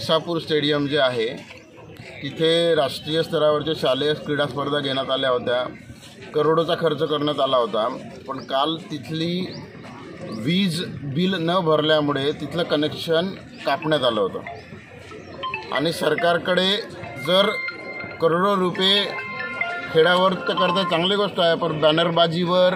Isapur stadium जे आहे तिथे राष्ट्रीय स्तरावरच्या शालेय क्रीडा स्पर्धा घेण्यात आल्या होत्या. करोडोचा खर्च करण्यात आला होता. पण काल तिथली वीज बिल न भरल्यामुळे तिथलं कनेक्शन कापण्यात आलं होतं आणि सरकारकडे जर करोडो रुपये खेड्यावर तर करता चांगली गोष्ट आहे, पण बॅनरबाजीवर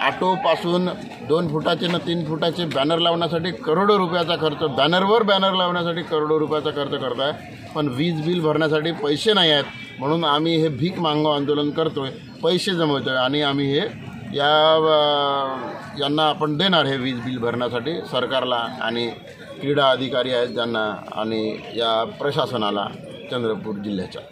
ऑटोपासून 2 फुटाचे न 3 फुटाचे बॅनर लावण्यासाठी करोडो रुपयाचा खर्च, बॅनरवर बॅनर लावण्यासाठी करोडो रुपयाचा खर्च करताय, पण वीज बिल भरण्यासाठी पैसे नाही आहेत. म्हणून आम्ही हे भीक मागो आंदोलन करतोय, पैसे जमवतोय आणि आम्ही हे यांना आपण देणार हे वीज बिल भरण्यासाठी सरकारला आणि क्रीडा अधिकारी आहेत ज्यांना आणि या प्रशासनाला चंद्रपूर जिल्ह्याच्या.